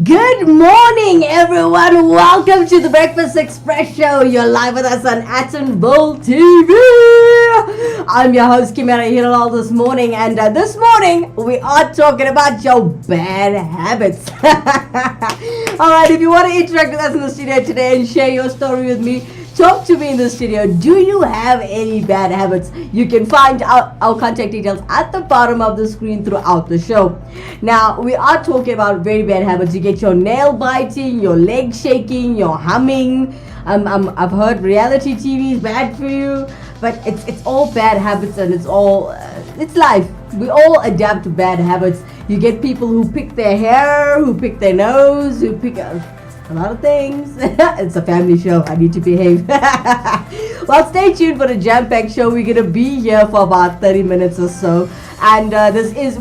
Good morning, everyone. Welcome to the Breakfast Express Show. You're live with us on Untitled TV. I'm your host, Kimera, Heeralal this morning. And this morning, we are talking about your bad habits. Alright, if you want to interact with us in the studio today and share your story with me, talk to me in the studio. Do you have any bad habits? You can find our contact details at the bottom of the screen throughout the show. Now, we are talking about very bad habits. You get your nail biting, your leg shaking, your humming. I've heard reality TV is bad for you, but it's all bad habits, and it's life. We all adapt to bad habits. You get people who pick their hair, who pick their nose, who pick a lot of things. It's a family show. I need to behave. Well, stay tuned for the jam-packed show. We're going to be here for about 30 minutes or so. And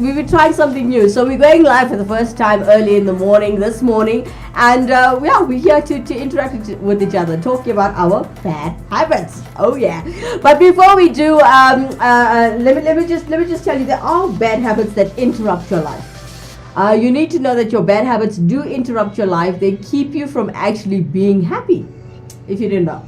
we've been trying something new. So we're going live for the first time early in the morning, this morning. And we're here to interact with each other, talking about our bad habits. Oh, yeah. But before we do, let me just tell you, there are bad habits that interrupt your life. You need to know that your bad habits do interrupt your life. They keep you from actually being happy, if you didn't know.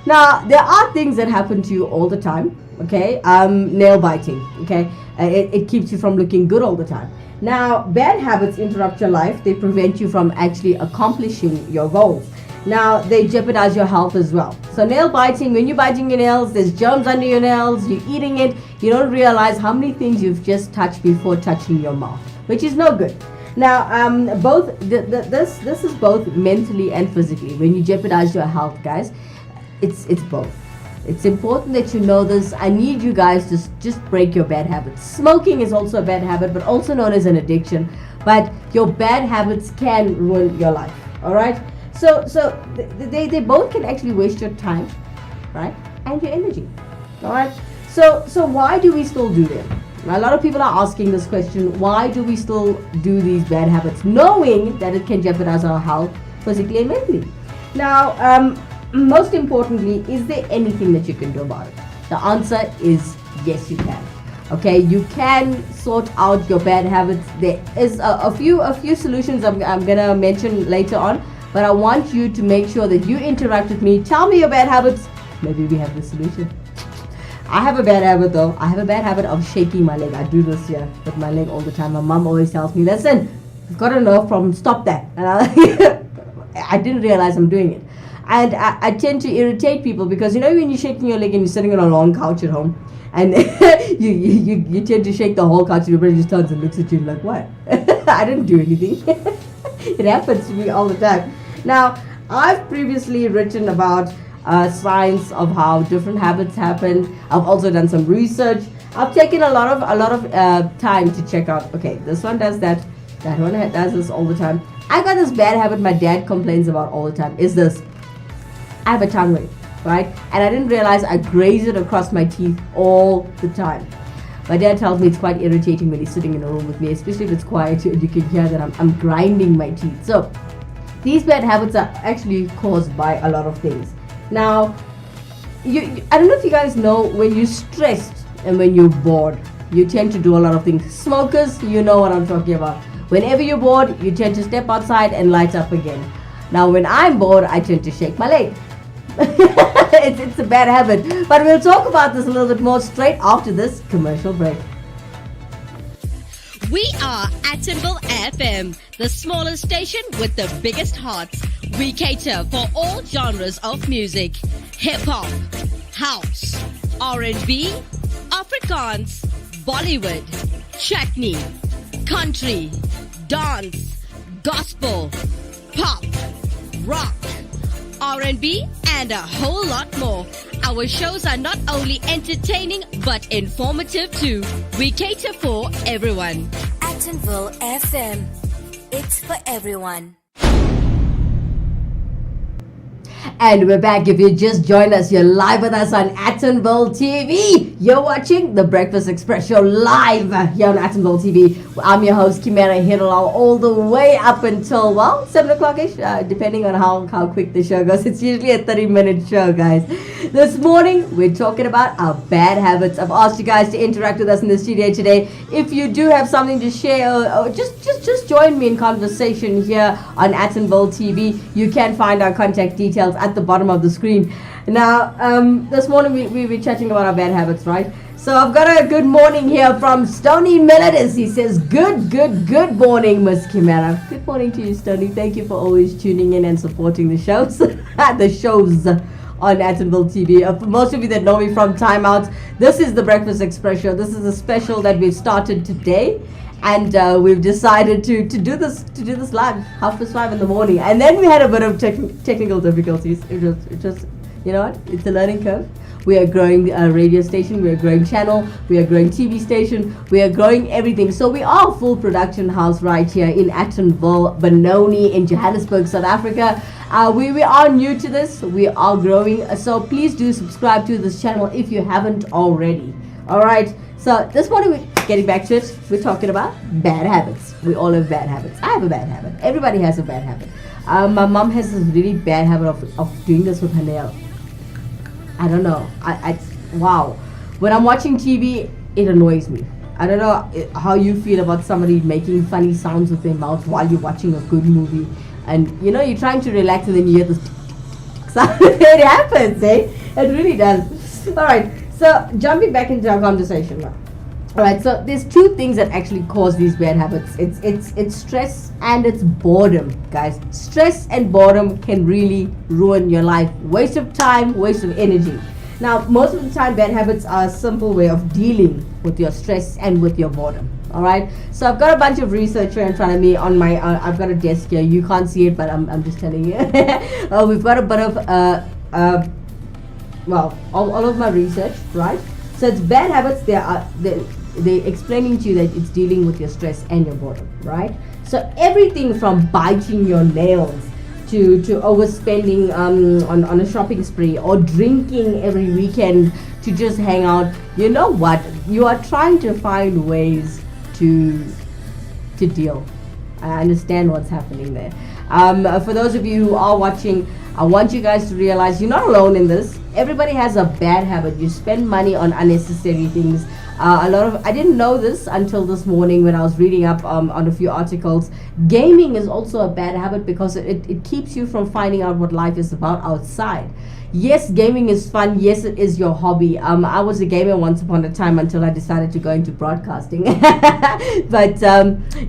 Now, there are things that happen to you all the time, okay? Nail biting, okay? It keeps you from looking good all the time. Now, bad habits interrupt your life. They prevent you from actually accomplishing your goals. Now, they jeopardize your health as well. So nail biting, when you're biting your nails, there's germs under your nails, you're eating it, you don't realize how many things you've just touched before touching your mouth, which is no good. Now, this is both mentally and physically. When you jeopardize your health, guys, it's both. It's important that you know this. I need you guys to just break your bad habits. Smoking is also a bad habit, but also known as an addiction. But your bad habits can ruin your life. All right. So they both can actually waste your time, right, and your energy. All right. So why do we still do them? Now, a lot of people are asking this question: why do we still do these bad habits, knowing that it can jeopardize our health physically and mentally? Now, most importantly, is there anything that you can do about it? The answer is yes, you can. Okay, you can sort out your bad habits. There is a few solutions I'm gonna mention later on, but I want you to make sure that you interact with me. Tell me your bad habits. Maybe we have the solution. I have a bad habit though. I have a bad habit of shaking my leg. I do this here with my leg all the time. My mom always tells me, listen, you've got a nerve problem, stop that. And I didn't realize I'm doing it. And I tend to irritate people because, you know, when you're shaking your leg and you're sitting on a long couch at home, and you tend to shake the whole couch, and everybody just turns and looks at you like, what? I didn't do anything. It happens to me all the time. Now, I've previously written about science of how different habits happen. I've also done some research. I've taken a lot of time to check out, okay, this one does that one does this all the time. I got this bad habit my dad complains about all the time, is this: I have a tongue ring, right? And I didn't realize I graze it across my teeth all the time. My dad tells me it's quite irritating when he's sitting in a room with me, especially if it's quiet and you can hear that I'm grinding my teeth. So these bad habits are actually caused by a lot of things. Now, I don't know if you guys know, when you're stressed and when you're bored, you tend to do a lot of things. Smokers, you know what I'm talking about. Whenever you're bored, you tend to step outside and light up again. Now, when I'm bored, I tend to shake my leg. It's a bad habit. But we'll talk about this a little bit more straight after this commercial break. We are Untitled FM, the smallest station with the biggest hearts. We cater for all genres of music: hip-hop, house, R&B, Afrikaans, Bollywood, chutney, country, dance, gospel, pop, rock, R&B, and a whole lot more. Our shows are not only entertaining but informative too. We cater for everyone. Untitled FM, it's for everyone. And we're back. If you just joined us, you're live with us on Attenborough TV. You're watching the Breakfast Express Show live here on Attenborough TV. I'm your host, Kimera, Heeralal, all the way up until, well, 7 o'clock-ish, depending on how quick the show goes. It's usually a 30-minute show, guys. This morning, we're talking about our bad habits. I've asked you guys to interact with us in the studio today. If you do have something to share, or just join me in conversation here on Attenborough TV. You can find our contact details at the bottom of the screen. Now, this morning we were chatting about our bad habits, right? So I've got a good morning here from Stony Melodis. He says, good morning, Miss Kimera. Good morning to you, Stony. Thank you for always tuning in and supporting the shows. The shows on Attenborough TV. For most of you that know me from Time Out, this is the Breakfast Express Show. This is a special that we've started today. And we've decided to do this live 5:30 in the morning, and then we had a bit of technical difficulties. It just you know what? It's a learning curve. We are growing a radio station, we are growing channel, we are growing TV station, we are growing everything. So we are a full production house right here in Attenborough, Benoni in Johannesburg, South Africa. We are new to this. We are growing. So please do subscribe to this channel if you haven't already. All right. So this morning, we're getting back to it. We're talking about bad habits. We all have bad habits. I have a bad habit. Everybody has a bad habit. My mom has this really bad habit of doing this with her nail. I don't know. Wow. When I'm watching TV, it annoys me. I don't know how you feel about somebody making funny sounds with their mouth while you're watching a good movie. And, you know, you're trying to relax and then you hear this sound. It happens, eh? It really does. All right. So, jumping back into our conversation now. Alright, so there's two things that actually cause these bad habits. It's stress and it's boredom, guys. Stress and boredom can really ruin your life. Waste of time, waste of energy. Now, most of the time, bad habits are a simple way of dealing with your stress and with your boredom. Alright, so I've got a bunch of research here in front of me on my, I've got a desk here. You can't see it, but I'm just telling you. We've got a bit of, well, all of my research, right? So it's bad habits. They're explaining to you that it's dealing with your stress and your boredom, right? So everything from biting your nails to overspending on a shopping spree or drinking every weekend to just hang out. You know what? You are trying to find ways to deal. I understand what's happening there. For those of you who are watching, I want you guys to realize you're not alone in this. Everybody has a bad habit. You spend money on unnecessary things. I didn't know this until this morning when I was reading up on a few articles. Gaming is also a bad habit because it keeps you from finding out what life is about outside. Yes, gaming is fun. Yes, it is your hobby. I was a gamer once upon a time until I decided to go into broadcasting. But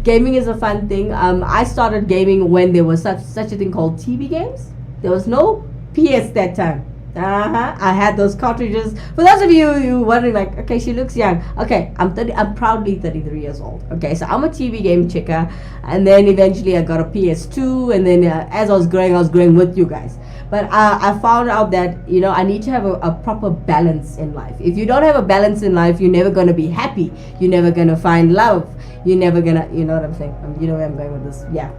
gaming is a fun thing. I started gaming when there was such a thing called TV games. There was no PS that time. I had those cartridges. For those of you wondering, like, okay, she looks young. Okay, I'm proudly 33 years old. Okay, so I'm a TV game checker, and then eventually I got a PS2, and then as I was growing with you guys. But I found out that, you know, I need to have a proper balance in life. If you don't have a balance in life, you're never going to be happy. You're never going to find love. You're never going to, you know what I'm saying? You know where I'm going with this. Yeah.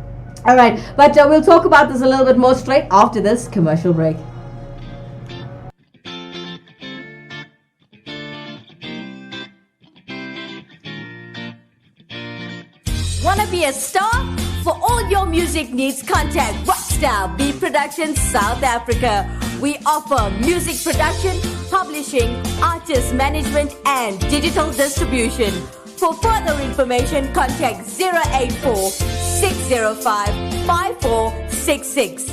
All right. But we'll talk about this a little bit more straight after this commercial break. Wanna be a star? For all your music needs, contact Rockstar Beat Productions South Africa. We offer music production, publishing, artist management, and digital distribution. For further information, contact 084 605 5466.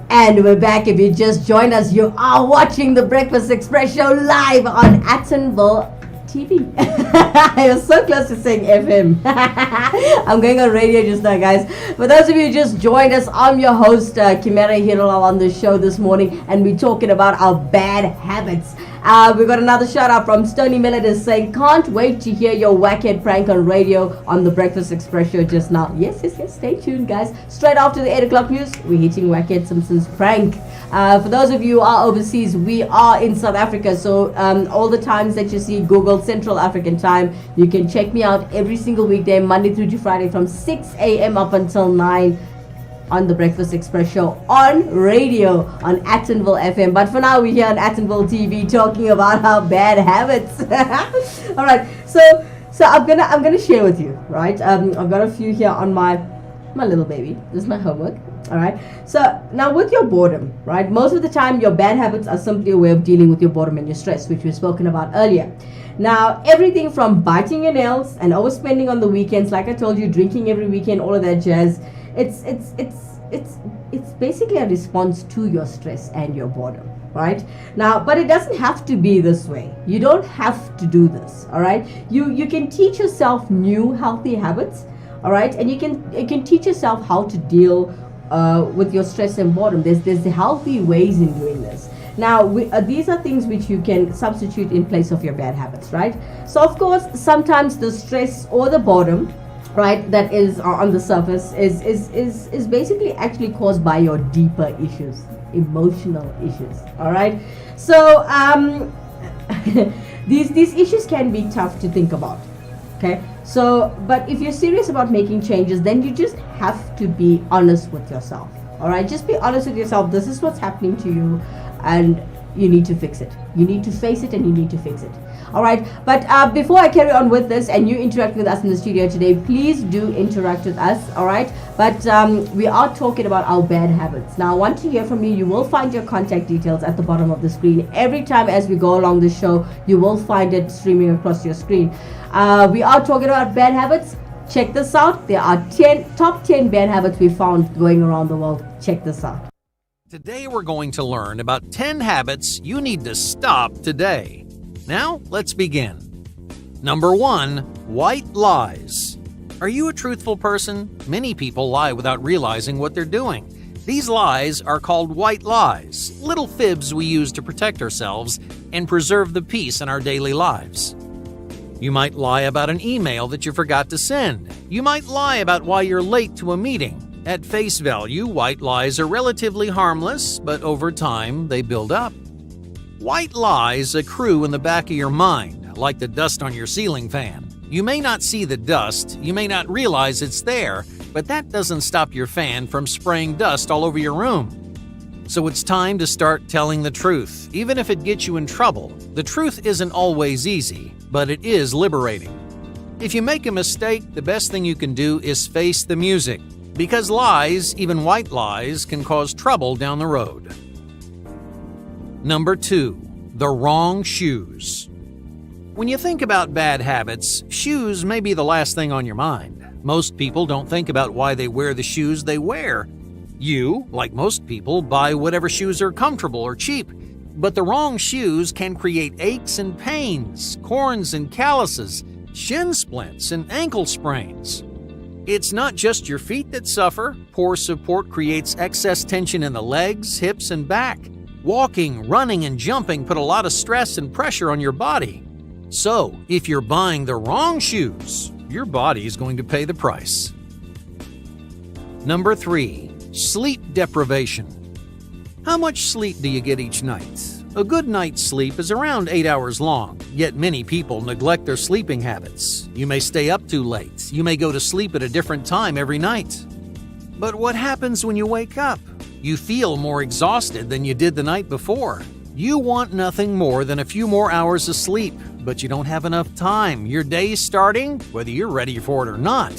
And we're back. If you just joined us, you are watching the Breakfast Express Show live on Attenborough TV. I was so close to saying FM. I'm going on radio just now, guys. For those of you who just joined us, I'm your host, Kimera Heeralal, on the show this morning, and we're talking about our bad habits. We got another shout out from Stony Melodis saying, can't wait to hear your wackhead prank on radio on the Breakfast Express Show just now. Yes, stay tuned, guys. Straight after the 8 o'clock news, we're hitting Wackhead Simpson's prank. For those of you who are overseas, we are in South Africa, so all the times that you see Google Central African time, you can check me out every single weekday, Monday through to Friday, from 6 a.m. up until 9 on the Breakfast Express show on radio on Attenville FM. But for now, we're here on Attenville TV talking about our bad habits. All right, so I'm gonna share with you, right? I've got a few here on my little baby. This is my homework. All right. So now with your boredom, right? Most of the time, your bad habits are simply a way of dealing with your boredom and your stress, which we've spoken about earlier. Now, everything from biting your nails and overspending on the weekends, like I told you, drinking every weekend, all of that jazz. It's basically a response to your stress and your boredom, right? Now, but it doesn't have to be this way. You don't have to do this, all right? You can teach yourself new healthy habits, all right? And you can teach yourself how to deal with your stress and boredom. There's healthy ways in doing this. Now, these are things which you can substitute in place of your bad habits, right? So, of course, sometimes the stress or the boredom, right, that is on the surface is basically actually caused by your deeper issues, emotional issues, all right? So, these issues can be tough to think about, okay? So, but if you're serious about making changes, then you just have to be honest with yourself, all right? Just be honest with yourself. This is what's happening to you, and you need to fix it. You need to face it, and you need to fix it. All right. But before I carry on with this and you interact with us in the studio today, please do interact with us. All right. But we are talking about our bad habits. Now, I want to hear from you. You will find your contact details at the bottom of the screen. Every time as we go along the show, you will find it streaming across your screen. We are talking about bad habits. Check this out. There are top 10 bad habits we found going around the world. Check this out. Today we're going to learn about 10 habits you need to stop today. Now, let's begin. Number 1, white lies. Are you a truthful person? Many people lie without realizing what they're doing. These lies are called white lies, little fibs we use to protect ourselves and preserve the peace in our daily lives. You might lie about an email that you forgot to send. You might lie about why you're late to a meeting. At face value, white lies are relatively harmless, but over time, they build up. White lies accrue in the back of your mind, like the dust on your ceiling fan. You may not see the dust, you may not realize it's there, but that doesn't stop your fan from spraying dust all over your room. So it's time to start telling the truth, even if it gets you in trouble. The truth isn't always easy, but it is liberating. If you make a mistake, the best thing you can do is face the music. Because lies, even white lies, can cause trouble down the road. Number 2, the wrong shoes. When you think about bad habits, shoes may be the last thing on your mind. Most people don't think about why they wear the shoes they wear. You, like most people, buy whatever shoes are comfortable or cheap. But the wrong shoes can create aches and pains, corns and calluses, shin splints, and ankle sprains. It's not just your feet that suffer. Poor support creates excess tension in the legs, hips, and back. Walking, running, and jumping put a lot of stress and pressure on your body. So, if you're buying the wrong shoes, your body is going to pay the price. Number 3, sleep deprivation. How much sleep do you get each night? A good night's sleep is around 8 hours long, yet many people neglect their sleeping habits. You may stay up too late. You may go to sleep at a different time every night. But what happens when you wake up? You feel more exhausted than you did the night before. You want nothing more than a few more hours of sleep, but you don't have enough time. Your day's starting, whether you're ready for it or not.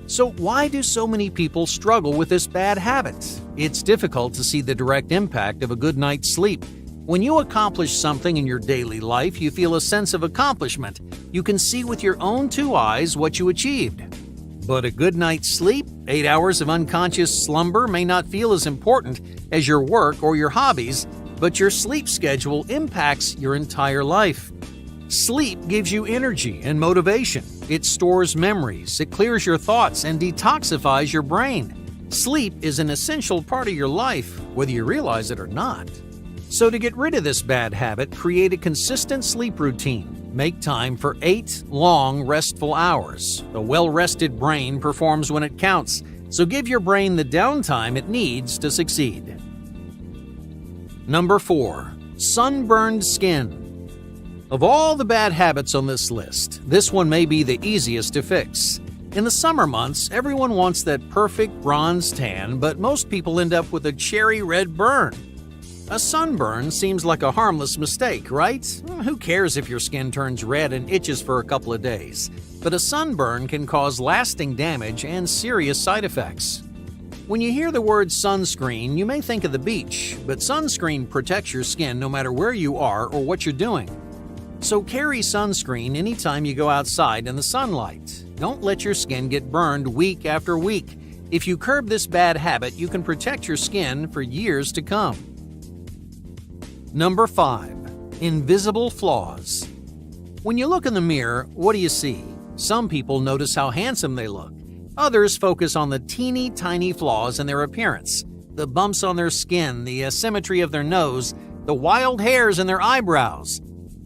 So why do so many people struggle with this bad habit? It's difficult to see the direct impact of a good night's sleep. When you accomplish something in your daily life, you feel a sense of accomplishment. You can see with your own 2 eyes what you achieved. But a good night's sleep, 8 hours of unconscious slumber, may not feel as important as your work or your hobbies, but your sleep schedule impacts your entire life. Sleep gives you energy and motivation. It stores memories, it clears your thoughts, and detoxifies your brain. Sleep is an essential part of your life, whether you realize it or not. So to get rid of this bad habit, create a consistent sleep routine. Make time for 8 long, restful hours. A well-rested brain performs when it counts, so give your brain the downtime it needs to succeed. Number 4, sunburned skin. Of all the bad habits on this list, this one may be the easiest to fix. In the summer months, everyone wants that perfect bronze tan, but most people end up with a cherry red burn. A sunburn seems like a harmless mistake, right? Who cares if your skin turns red and itches for a couple of days? But a sunburn can cause lasting damage and serious side effects. When you hear the word sunscreen, you may think of the beach, but sunscreen protects your skin no matter where you are or what you're doing. So carry sunscreen anytime you go outside in the sunlight. Don't let your skin get burned week after week. If you curb this bad habit, you can protect your skin for years to come. Number 5. Invisible flaws. When you look in the mirror, what do you see? Some people notice how handsome they look. Others focus on the teeny tiny flaws in their appearance. The bumps on their skin, the asymmetry of their nose, the wild hairs in their eyebrows.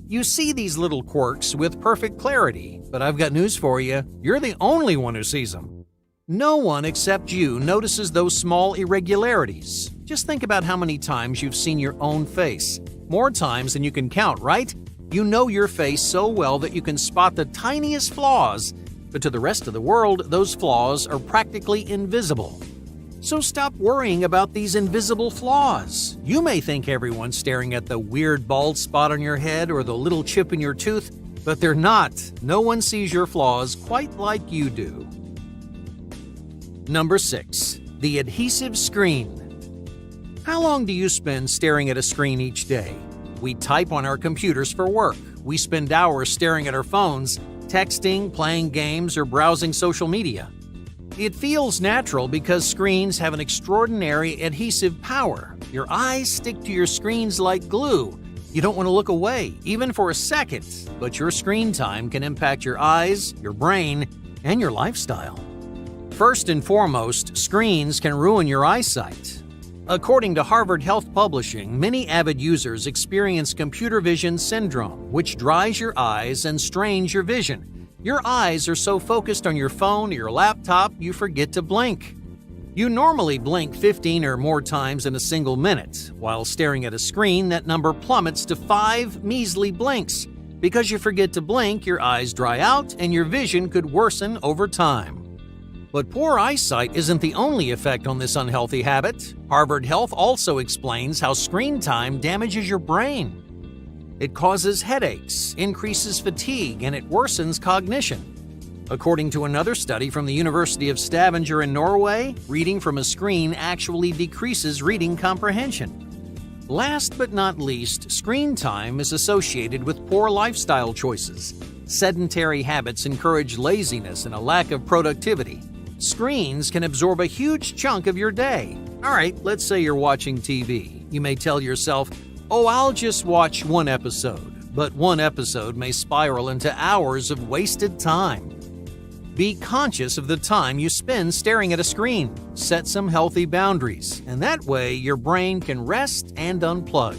You see these little quirks with perfect clarity, but I've got news for you. You're the only one who sees them. No one except you notices those small irregularities. Just think about how many times you've seen your own face. More times than you can count, right? You know your face so well that you can spot the tiniest flaws, but to the rest of the world, those flaws are practically invisible. So stop worrying about these invisible flaws. You may think everyone's staring at the weird bald spot on your head or the little chip in your tooth, but they're not. No one sees your flaws quite like you do. Number 6. The adhesive screen. How long do you spend staring at a screen each day? We type on our computers for work. We spend hours staring at our phones, texting, playing games, or browsing social media. It feels natural because screens have an extraordinary adhesive power. Your eyes stick to your screens like glue. You don't want to look away, even for a second, but your screen time can impact your eyes, your brain, and your lifestyle. First and foremost, screens can ruin your eyesight. According to Harvard Health Publishing, many avid users experience computer vision syndrome, which dries your eyes and strains your vision. Your eyes are so focused on your phone or your laptop, you forget to blink. You normally blink 15 or more times in a single minute. While staring at a screen, that number plummets to 5 measly blinks. Because you forget to blink, your eyes dry out and your vision could worsen over time. But poor eyesight isn't the only effect on this unhealthy habit. Harvard Health also explains how screen time damages your brain. It causes headaches, increases fatigue, and it worsens cognition. According to another study from the University of Stavanger in Norway, reading from a screen actually decreases reading comprehension. Last but not least, screen time is associated with poor lifestyle choices. Sedentary habits encourage laziness and a lack of productivity. Screens can absorb a huge chunk of your day. All right, let's say you're watching TV. You may tell yourself, "Oh, I'll just watch one episode." But one episode may spiral into hours of wasted time. Be conscious of the time you spend staring at a screen. Set some healthy boundaries, and that way your brain can rest and unplug.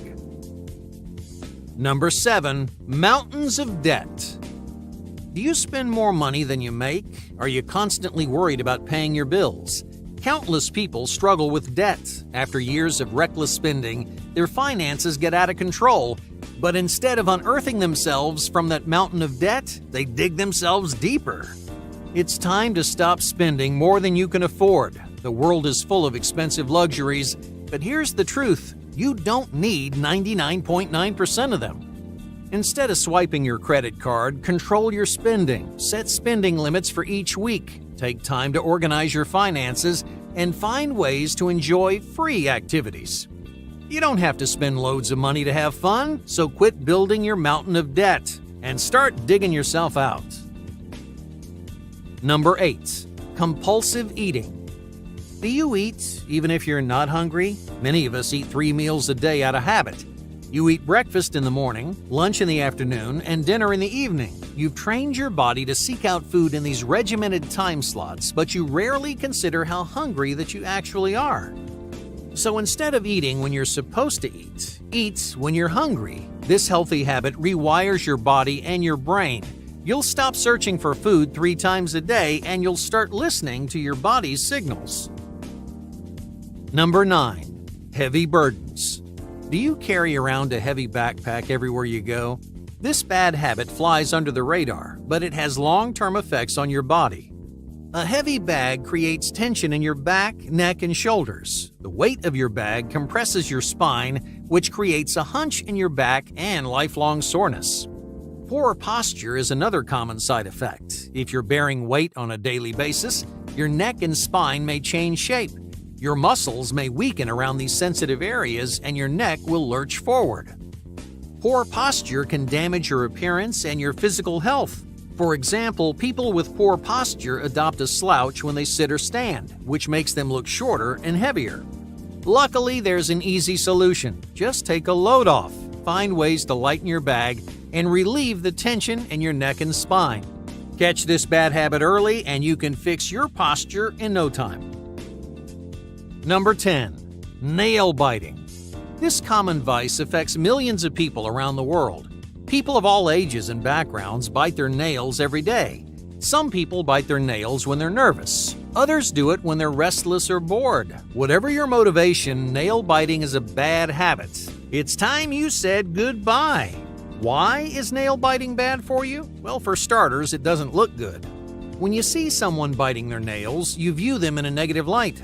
Number 7. Mountains of debt. Do you spend more money than you make? Are you constantly worried about paying your bills? Countless people struggle with debt. After years of reckless spending, their finances get out of control. But instead of unearthing themselves from that mountain of debt, they dig themselves deeper. It's time to stop spending more than you can afford. The world is full of expensive luxuries, but here's the truth: you don't need 99.9% of them. Instead of swiping your credit card, control your spending. Set spending limits for each week. Take time to organize your finances and find ways to enjoy free activities. You don't have to spend loads of money to have fun, so quit building your mountain of debt and start digging yourself out. Number 8. Compulsive eating. Do you eat even if you're not hungry? Many of us eat 3 meals a day out of habit. You eat breakfast in the morning, lunch in the afternoon, and dinner in the evening. You've trained your body to seek out food in these regimented time slots, but you rarely consider how hungry that you actually are. So instead of eating when you're supposed to eat when you're hungry. This healthy habit rewires your body and your brain. You'll stop searching for food 3 times a day, and you'll start listening to your body's signals. Number 9. Heavy burdens. Do you carry around a heavy backpack everywhere you go? This bad habit flies under the radar, but it has long-term effects on your body. A heavy bag creates tension in your back, neck, and shoulders. The weight of your bag compresses your spine, which creates a hunch in your back and lifelong soreness. Poor posture is another common side effect. If you're bearing weight on a daily basis, your neck and spine may change shape. Your muscles may weaken around these sensitive areas and your neck will lurch forward. Poor posture can damage your appearance and your physical health. For example, people with poor posture adopt a slouch when they sit or stand, which makes them look shorter and heavier. Luckily, there's an easy solution. Just take a load off. Find ways to lighten your bag and relieve the tension in your neck and spine. Catch this bad habit early and you can fix your posture in no time. Number 10. Nail biting. This common vice affects millions of people around the world. People of all ages and backgrounds bite their nails every day. Some people bite their nails when they're nervous. Others do it when they're restless or bored. Whatever your motivation, nail biting is a bad habit. It's time you said goodbye. Why is nail biting bad for you? Well, for starters, it doesn't look good. When you see someone biting their nails, you view them in a negative light.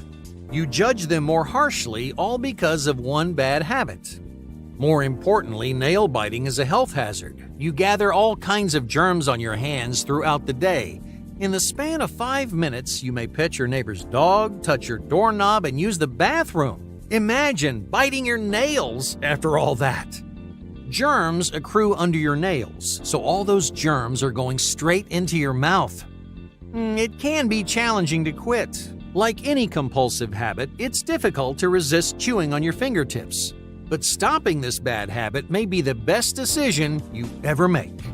You judge them more harshly, all because of one bad habit. More importantly, nail biting is a health hazard. You gather all kinds of germs on your hands throughout the day. In the span of 5 minutes, you may pet your neighbor's dog, touch your doorknob, and use the bathroom. Imagine biting your nails after all that. Germs accrue under your nails, so all those germs are going straight into your mouth. It can be challenging to quit. Like any compulsive habit, it's difficult to resist chewing on your fingertips. But stopping this bad habit may be the best decision you ever make.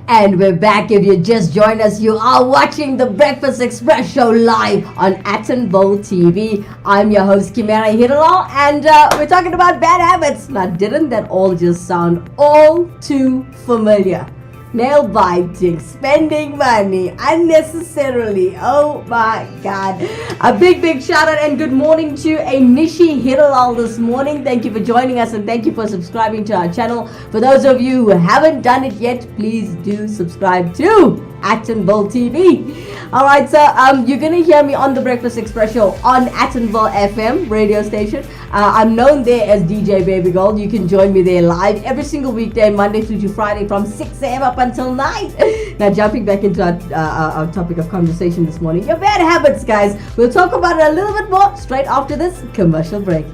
And we're back. If you just joined us, you are watching the Breakfast Express show live on Attenville TV. I'm your host, Kimera Heeralal, and we're talking about bad habits. Now, didn't that all just sound all too familiar? Nail biting, spending money unnecessarily. Oh my God. A big shout out and good morning to Nishi Heeralal this morning. Thank you for joining us and thank you for subscribing to our channel. For those of you who haven't done it yet, please do subscribe to Attenville TV. Alright, so you're gonna hear me on the Breakfast Express show on Attenville FM radio station. I'm known there as DJ Baby Gold. You can join me there live every single weekday, Monday through to Friday from 6 a.m. up until 9. Now jumping back into our topic of conversation this morning, your bad habits, guys. We'll talk about it a little bit more straight after this commercial break.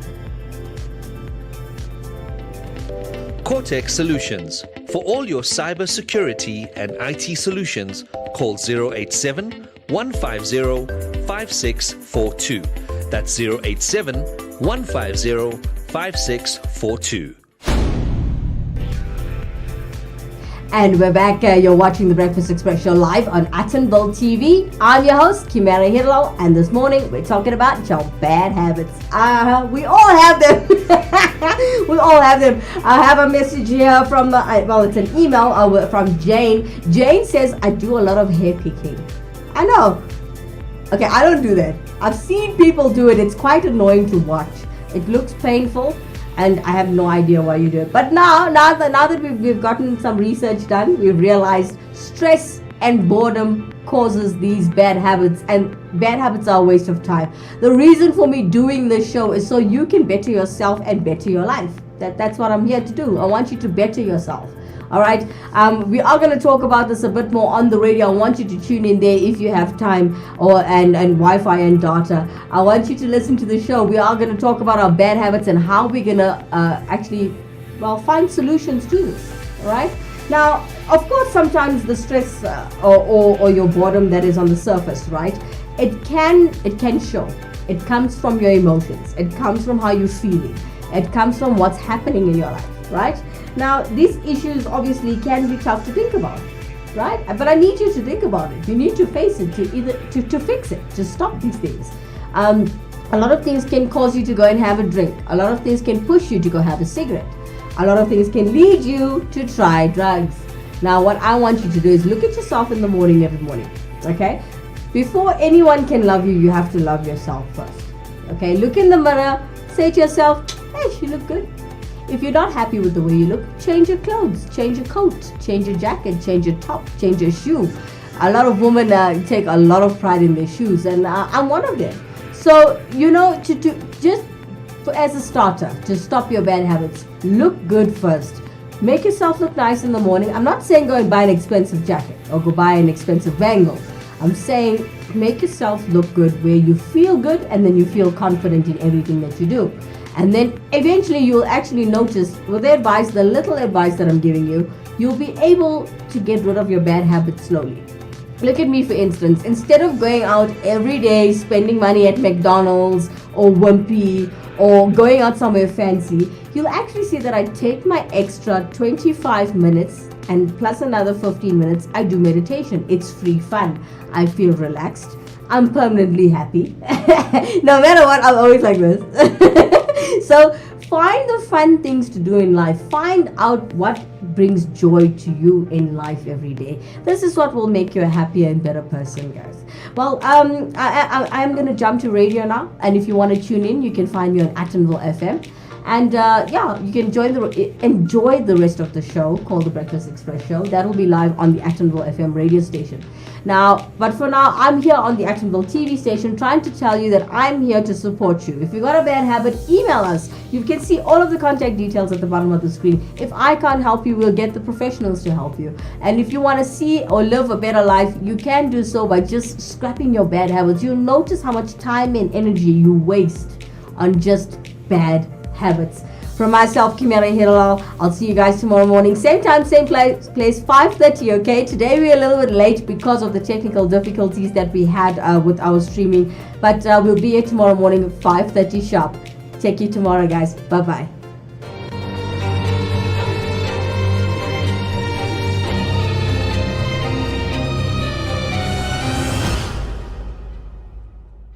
Cortex Solutions. For all your cyber security and IT solutions, call 087 150 5642. That's 087 150 5642. And we're back. You're watching the Breakfast Express show live on Attenville TV. I'm your host, Kimera Heeralal, and this morning we're talking about your bad habits. We all have them. We all have them. I have a message here from, it's an email from Jane. Jane says, I do a lot of hair picking. I know. Okay, I don't do that. I've seen people do it. It's quite annoying to watch. It looks painful. And I have no idea why you do it. But now that we've gotten some research done, we've realized stress and boredom causes these bad habits, and bad habits are a waste of time. The reason for me doing this show is so you can better yourself and better your life. That's what I'm here to do. I want you to better yourself. All right, we are going to talk about this a bit more on the radio. I want you to tune in there if you have time, and Wi-Fi and data. I want you to listen to the show. We are going to talk about our bad habits and how we're going to actually find solutions to this. All right. Now, of course, sometimes the stress or your boredom that is on the surface, right? It can show. It comes from your emotions. It comes from how you're feeling. It comes from what's happening in your life, right? Now, these issues obviously can be tough to think about, right? But I need you to think about it. You need to face it to fix it, to stop these things. A lot of things can cause you to go and have a drink. A lot of things can push you to go have a cigarette. A lot of things can lead you to try drugs. Now, what I want you to do is look at yourself in the morning every morning, okay? Before anyone can love you, you have to love yourself first, okay? Look in the mirror, say to yourself, hey, you look good. If you're not happy with the way you look, change your clothes, change your coat, change your jacket, change your top, change your shoe. A lot of women take a lot of pride in their shoes, and I'm one of them. So, as a starter, to stop your bad habits, look good first. Make yourself look nice in the morning. I'm not saying go and buy an expensive jacket or go buy an expensive bangle. I'm saying make yourself look good where you feel good, and then you feel confident in everything that you do. And then eventually you'll actually notice, with the little advice that I'm giving you, you'll be able to get rid of your bad habits slowly. Look at me, for instance. Instead of going out every day spending money at McDonald's or Wimpy or going out somewhere fancy, you'll actually see that I take my extra 25 minutes and plus another 15 minutes, I do meditation. It's free fun. I feel relaxed. I'm permanently happy. No matter what, I'm always like this. So find the fun things to do in life. Find out what brings joy to you in life every day. This is what will make you a happier and better person, guys. Well, I'm going to jump to radio now. And if you want to tune in, you can find me on Attenville FM. And you can enjoy the rest of the show called The Breakfast Express Show. That will be live on the Attenville FM radio station. But for now, I'm here on the Attenville TV station trying to tell you that I'm here to support you. If you got a bad habit, email us. You can see all of the contact details at the bottom of the screen. If I can't help you, we'll get the professionals to help you. And if you want to see or live a better life, you can do so by just scrapping your bad habits. You'll notice how much time and energy you waste on just bad habits. From myself, Kimera, Heeralal, I'll see you guys tomorrow morning, same time, same place, 5:30. Okay, today we're a little bit late because of the technical difficulties that we had with our streaming, but we'll be here tomorrow morning at 5:30 sharp. Take you tomorrow, guys. Bye bye.